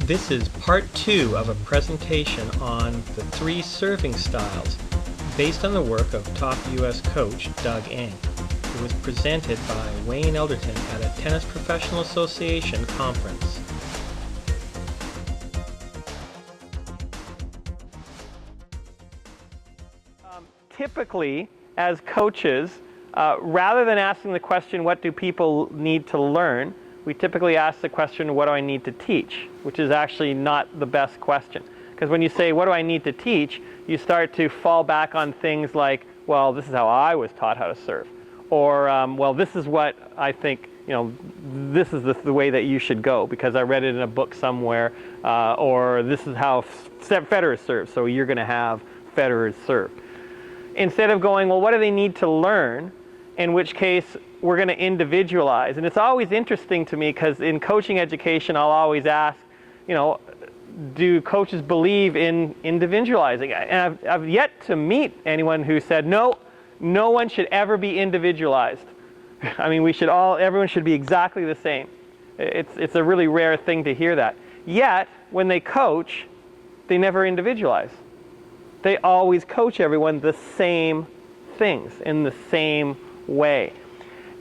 This is part 2 of a presentation on the 3 serving styles based on the work of top U.S. coach Doug Eng. It was presented by Wayne Elderton at a Tennis Professional Association conference. Typically, as coaches, rather than asking the question, what do people need to learn, we typically ask the question, what do I need to teach? Which is actually not the best question. Because when you say, what do I need to teach, you start to fall back on things like, well, this is how I was taught how to serve. Or, well, this is what I think, this is the way that you should go because I read it in a book somewhere. Or this is how Federer serves, so you're going to have Federer serve. Instead of going, well, what do they need to learn? In which case, we're going to individualize. And it's always interesting to me because in coaching education, I'll always ask, do coaches believe in individualizing? And I've yet to meet anyone who said, no one should ever be individualized. I mean, everyone should be exactly the same. It's a really rare thing to hear that. Yet, when they coach, they never individualize. They always coach everyone the same things in the same way.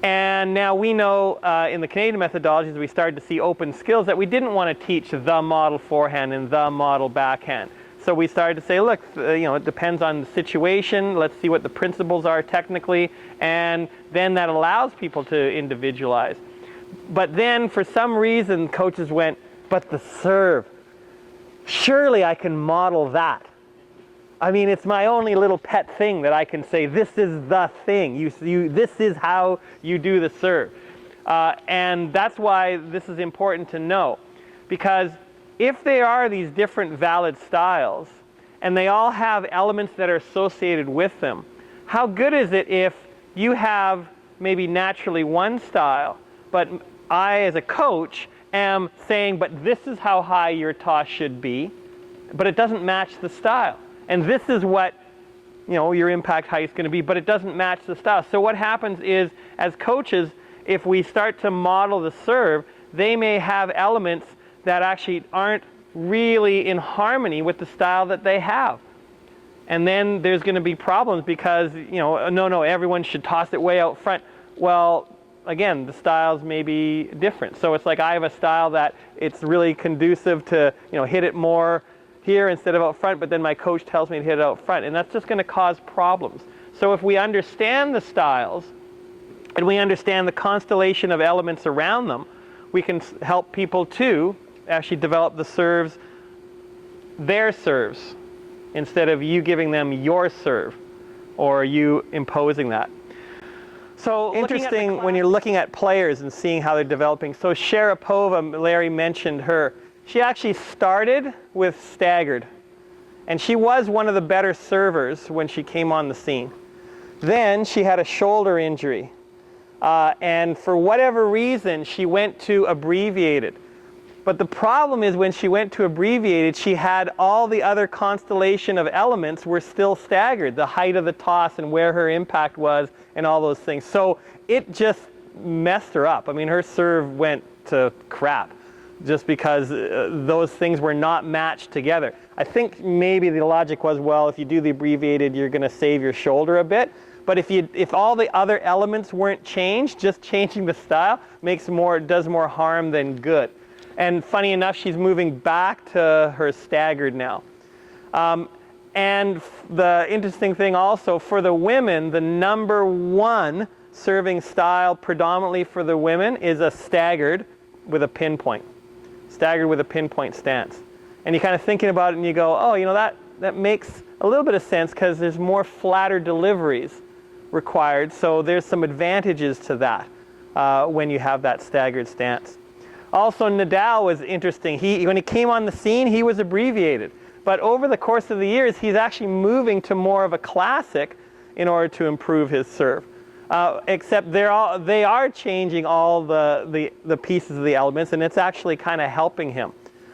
And now we know in the Canadian methodologies, we started to see open skills that we didn't want to teach the model forehand and the model backhand. So we started to say, look, it depends on the situation. Let's see what the principles are technically. And then that allows people to individualize. But then for some reason, coaches went, but the serve, surely I can model that. I mean, it's my only little pet thing that I can say, this is the thing. This is how you do the serve. And that's why this is important to know. Because if there are these different valid styles, and they all have elements that are associated with them, how good is it if you have maybe naturally one style, but I, as a coach, am saying, but this is how high your toss should be, but it doesn't match the style. And this is what your impact height is going to be, but it doesn't match the style. So what happens is, as coaches, if we start to model the serve, they may have elements that actually aren't really in harmony with the style that they have. And then there's going to be problems because, no, everyone should toss it way out front. Well, again, the styles may be different. So it's like I have a style that it's really conducive to, hit it more here instead of out front, but then my coach tells me to hit it out front, and that's just going to cause problems. So if we understand the styles, and we understand the constellation of elements around them, we can help people to actually develop the serves, their serves, instead of you giving them your serve, or you imposing that. So interesting when you're looking at players and seeing how they're developing. So Sharapova, Larry mentioned her. She actually started with staggered, and she was one of the better servers when she came on the scene. Then she had a shoulder injury, and for whatever reason, she went to abbreviated. But the problem is when she went to abbreviated, she had all the other constellation of elements were still staggered, the height of the toss and where her impact was and all those things. So it just messed her up. I mean, her serve went to crap, just because those things were not matched together. I think maybe the logic was, well, if you do the abbreviated, you're going to save your shoulder a bit. But if all the other elements weren't changed, just changing the style does more harm than good. And funny enough, she's moving back to her staggered now. And the interesting thing also, for the women, the number one serving style predominantly for the women is a staggered with a pinpoint. Staggered with a pinpoint stance. And you're kind of thinking about it and you go, oh, that makes a little bit of sense because there's more flatter deliveries required. So there's some advantages to that when you have that staggered stance. Also, Nadal was interesting. When he came on the scene, he was abbreviated. But over the course of the years, he's actually moving to more of a classic in order to improve his serve. Except they are changing all the pieces of the elements, and it's actually kind of helping him.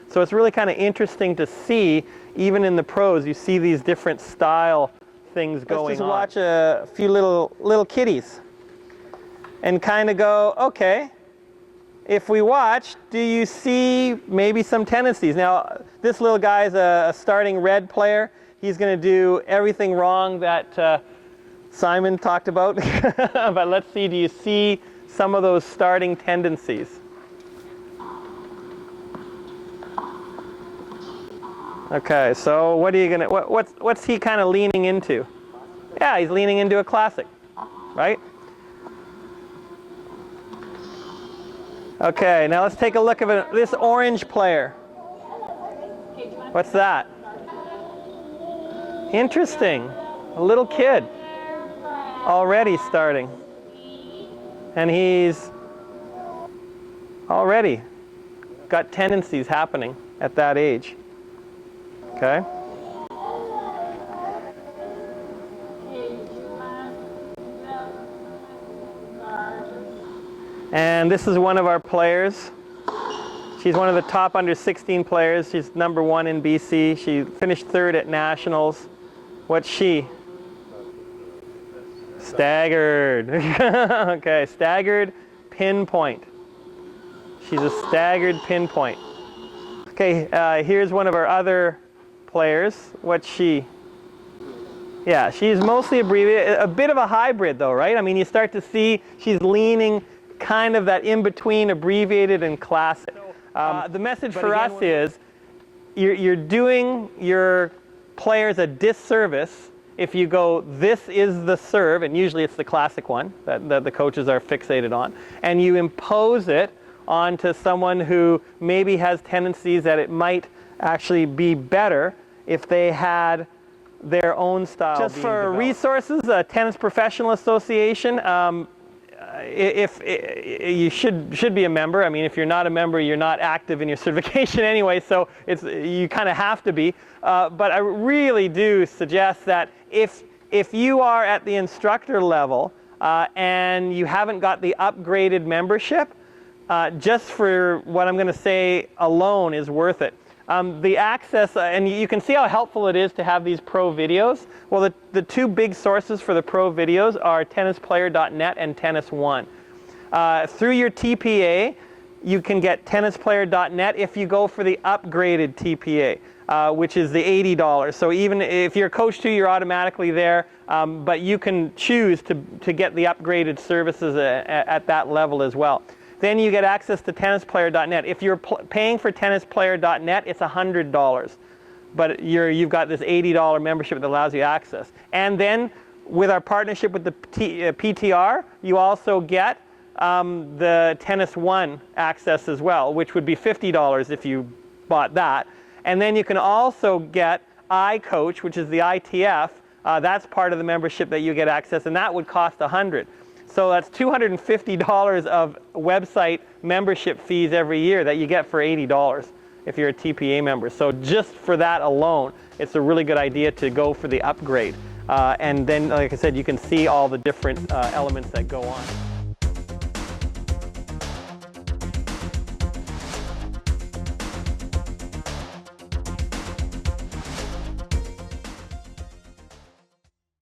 So it's really kind of interesting to see, even in the pros, you see these different style things going on. Let's just watch a few little kitties and kind of go, okay, if we watch, do you see maybe some tendencies? Now, this little guy is a starting red player. He's going to do everything wrong that Simon talked about. But let's see, do you see some of those starting tendencies? Okay, so what are you gonna? What's he kind of leaning into? Yeah, he's leaning into a classic, right? Okay, now let's take a look at this orange player. What's that? Interesting. A little kid already starting, and he's already got tendencies happening at that age. Okay. And this is one of our players. She's one of the top under 16 players. She's number 1 in BC. She finished 3rd at Nationals. What's she? Staggered. Okay, staggered pinpoint. She's a staggered pinpoint. Okay, here's one of our other players. What's she? Yeah, she's mostly abbreviated, a bit of a hybrid though, right? I mean, you start to see she's leaning kind of that in-between abbreviated and classic. The message for us is you're doing your players a disservice if you go, this is the serve, and usually it's the classic one that the coaches are fixated on, and you impose it onto someone who maybe has tendencies that it might actually be better if they had their own style. Just for developed. Resources, Tennis Professional Association, if you should be a member. I mean, if you're not a member, you're not active in your certification anyway, so you kind of have to be. But I really do suggest that if you are at the instructor level and you haven't got the upgraded membership, just for what I'm going to say alone is worth it. The access, and you can see how helpful it is to have these pro videos. Well, the two big sources for the pro videos are tennisplayer.net and Tennis One. Through your TPA, you can get tennisplayer.net if you go for the upgraded TPA, which is the $80. So even if you're Coach 2, you're automatically there, but you can choose to get the upgraded services at that level as well. Then you get access to tennisplayer.net. If you're paying for tennisplayer.net, it's $100. But you've got this $80 membership that allows you access. And then with our partnership with the PTR, you also get the Tennis One access as well, which would be $50 if you bought that. And then you can also get iCoach, which is the ITF. That's part of the membership that you get access, and that would cost $100. So that's $250 of website membership fees every year that you get for $80 if you're a TPA member. So just for that alone, it's a really good idea to go for the upgrade. And then, like I said, you can see all the different elements that go on.